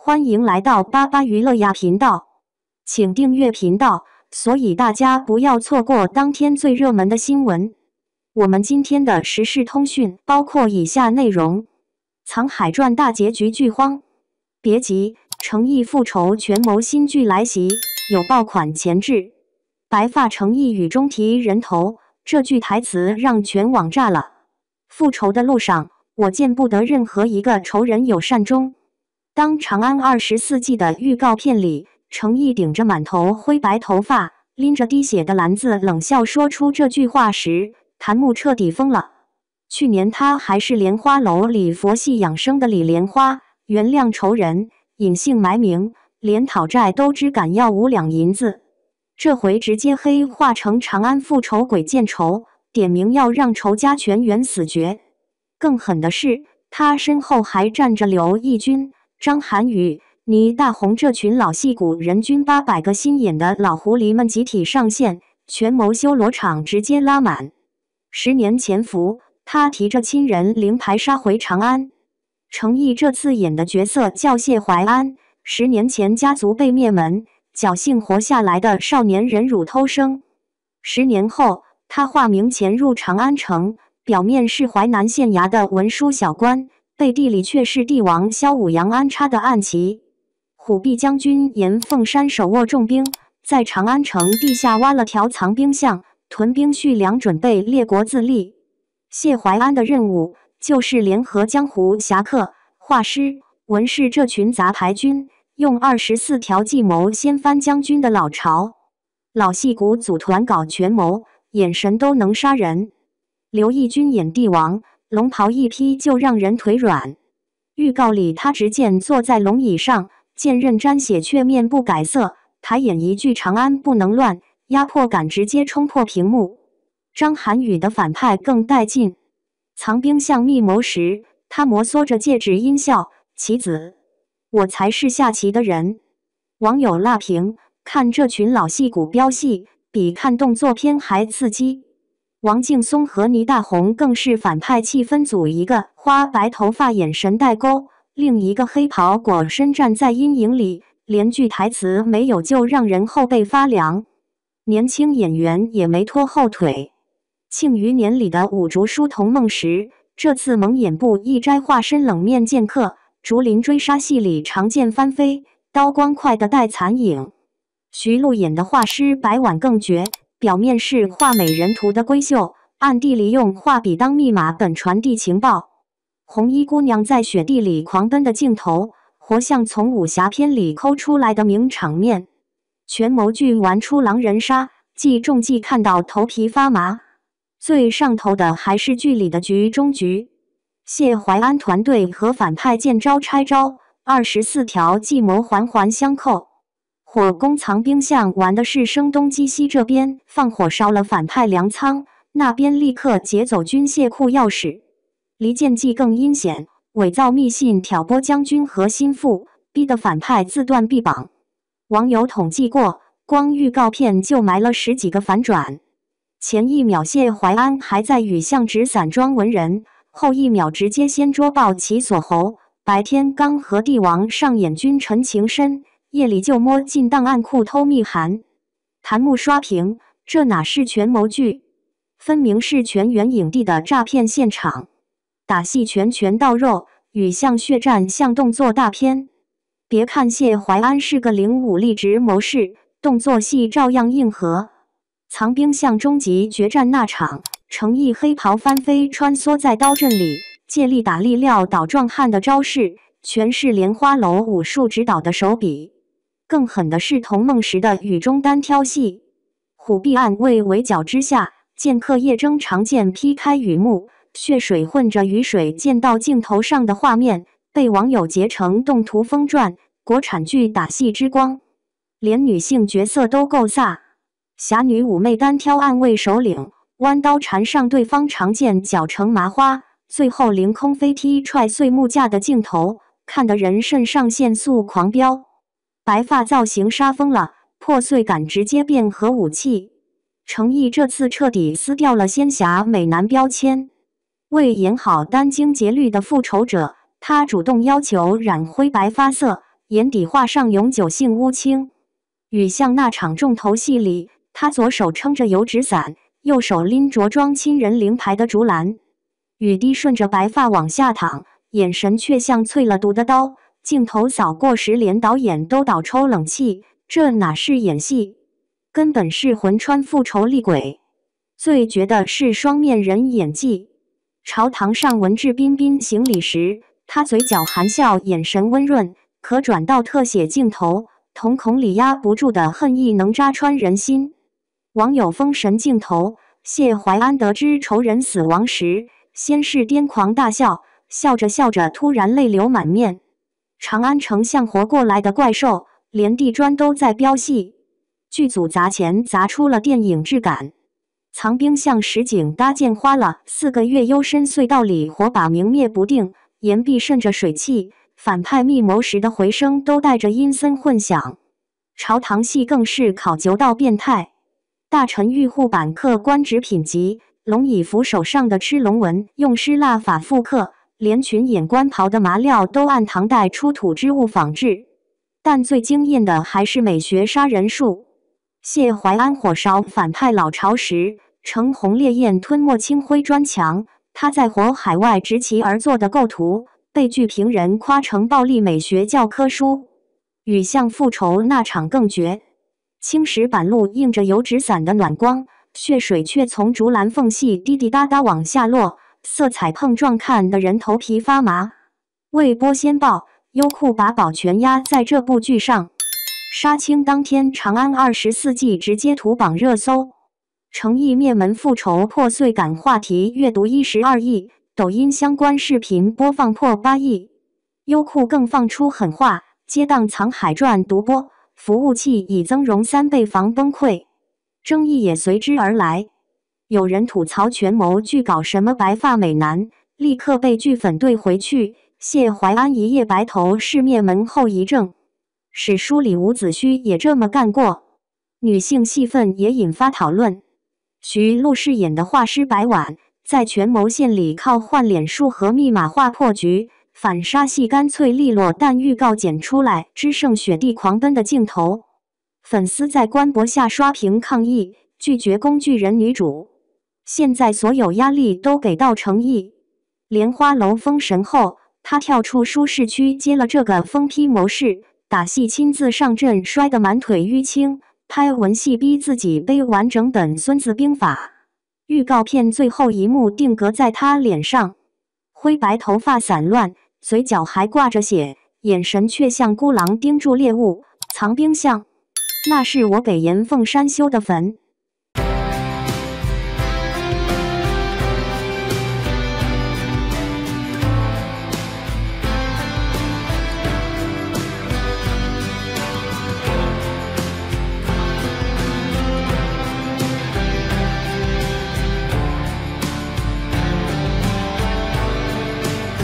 欢迎来到巴巴娱乐呀频道，请订阅频道，所以大家不要错过当天最热门的新闻。我们今天的时事通讯包括以下内容：《沧海传》大结局剧荒，别急，诚意复仇权谋新剧来袭，有爆款前置。白发诚意雨中提人头，这句台词让全网炸了。复仇的路上，我见不得任何一个仇人有善终。当《长安24季》的预告片里，诚意顶着满头灰白头发，拎着滴血的篮子，冷笑说出这句话时，弹幕彻底疯了。去年他还是莲花楼里佛系养生的李莲花，原谅仇人，隐姓埋名，连讨债都只敢要5两银子。这回直接黑化成长安复仇鬼见仇，点名要让仇家全员死绝。更狠的是，他身后还站着刘奕君、张涵予、倪大红这群老戏骨，人均800个心眼的老狐狸们集体上线，权谋修罗场直接拉满。10年潜伏，他提着亲人灵牌杀回长安。诚意这次演的角色叫谢怀安，10年前家族被灭门，侥幸活下来的少年忍辱偷生。10年后，他化名潜入长安城，表面是淮南县衙的文书小官，背地里却是帝王萧武阳安插的暗棋。虎贲将军严凤山手握重兵，在长安城地下挖了条藏兵巷，屯兵蓄粮，准备列国自立。谢怀安的任务就是联合江湖侠客、画师、文士这群杂牌军，用24条计谋掀翻将军的老巢。老戏骨组团搞权谋，眼神都能杀人。刘奕君演帝王，龙袍一披就让人腿软。预告里他执剑坐在龙椅上，剑刃沾血却面不改色，抬眼一句长安不能乱，压迫感直接冲破屏幕。张涵予的反派更带劲。藏兵巷密谋时，他摩挲着戒指阴笑，棋子，我才是下棋的人。网友辣评，看这群老戏骨飙戏，比看动作片还刺激。王劲松和倪大红更是反派气氛组，一个花白头发眼神代沟，另一个黑袍裹身站在阴影里，连句台词没有就让人后背发凉。年轻演员也没拖后腿。庆余年里的五竹书童孟石，这次蒙眼部一摘化身冷面剑客，竹林追杀戏里长剑翻飞，刀光快的带残影。徐璐演的画师白婉更绝，表面是画美人图的闺秀，暗地里用画笔当密码本传递情报。红衣姑娘在雪地里狂奔的镜头，活像从武侠片里抠出来的名场面。权谋剧玩出狼人杀，既中既看到头皮发麻。最上头的还是剧里的局中局。谢怀安团队和反派见招拆招，24条计谋环环相扣。火攻藏兵巷玩的是声东击西，这边放火烧了反派粮仓，那边立刻劫走军械库钥匙。离间计更阴险，伪造密信挑拨将军和心腹，逼得反派自断臂膀。网友统计过，光预告片就埋了10几个反转。前一秒谢怀安还在与相纸伞装文人，后一秒直接掀桌抱其锁喉。白天刚和帝王上演君臣情深，夜里就摸进档案库偷密函。弹幕刷屏，这哪是权谋剧，分明是全员影帝的诈骗现场。打戏拳到肉，与相血战像动作大片。别看谢怀安是个零武力值谋士，动作戏照样硬核。藏兵巷终极决战那场，诚意黑袍翻飞穿梭在刀阵里，借力打力撂倒壮汉的招式，全是莲花楼武术指导的手笔。更狠的是童梦石的雨中单挑戏，虎贲暗卫围剿之下，剑客夜征长剑劈开雨幕，血水混着雨水溅到镜头上的画面，被网友截成动图疯传，国产剧打戏之光。连女性角色都够飒。侠女妩媚单挑暗卫首领，弯刀缠上对方长剑绞成麻花，最后凌空飞踢踹碎木架的镜头，看得人肾上腺素狂飙。白发造型杀疯了，破碎感直接变核武器。诚意这次彻底撕掉了仙侠美男标签。为演好殚精竭虑的复仇者，他主动要求染灰白发色，眼底画上永久性乌青。禹像那场重头戏里，他左手撑着油纸伞，右手拎着装亲人灵牌的竹篮。禹滴顺着白发往下淌，眼神却像淬了毒的刀。镜头扫过时，连导演都倒抽冷气，这哪是演戏，根本是魂穿复仇厉鬼。最绝的是双面人演技。朝堂上文质彬彬行礼时，他嘴角含笑，眼神温润，可转到特写镜头，瞳孔里压不住的恨意能扎穿人心。网友封神镜头，谢怀安得知仇人死亡时，先是癫狂大笑，笑着笑着突然泪流满面。长安城像活过来的怪兽，连地砖都在飙戏。剧组砸钱砸出了电影质感。藏兵像实景搭建花了4个月，幽深隧道里火把明灭不定，岩壁渗着水汽，反派密谋时的回声都带着阴森混响。朝堂戏更是考究到变态。大臣御户板刻官职品级，龙椅扶手上的螭龙纹用湿蜡法复刻，连群演官袍的麻料都按唐代出土之物仿制。但最惊艳的还是美学杀人术。谢怀安火烧反派老巢时，乘红烈焰吞没青灰砖墙，他在火海外执旗而坐的构图，被剧评人夸成暴力美学教科书。禹像复仇那场更绝，青石板路映着油纸伞的暖光，血水却从竹篮缝隙滴滴答答往下落，色彩碰撞看得人头皮发麻。未播先报，优酷把宝全压在这部剧上。杀青当天，长安24计直接图榜热搜。诚意灭门复仇破碎感话题阅读12亿，抖音相关视频播放破8亿。优酷更放出狠话，接档《藏海传》独播，服务器已增容3倍防崩溃。争议也随之而来。有人吐槽权谋剧搞什么白发美男，立刻被剧粉怼回去。谢怀安一夜白头是灭门后遗症。史书里伍子胥也这么干过。女性戏份也引发讨论。徐璐饰演的画师白婉，在权谋线里靠换脸术和密码化破局，反杀戏干脆利落，但预告剪出来只剩雪地狂奔的镜头。粉丝在官博下刷屏抗议，拒绝工具人女主。现在所有压力都给到程毅。莲花楼封神后，他跳出舒适区接了这个疯批谋事，打戏亲自上阵，摔得满腿淤青，拍文戏逼自己背完整本《孙子兵法》。预告片最后一幕定格在他脸上，灰白头发散乱，嘴角还挂着血，眼神却像孤狼盯住猎物。藏兵像，那是我北岩凤山修的坟。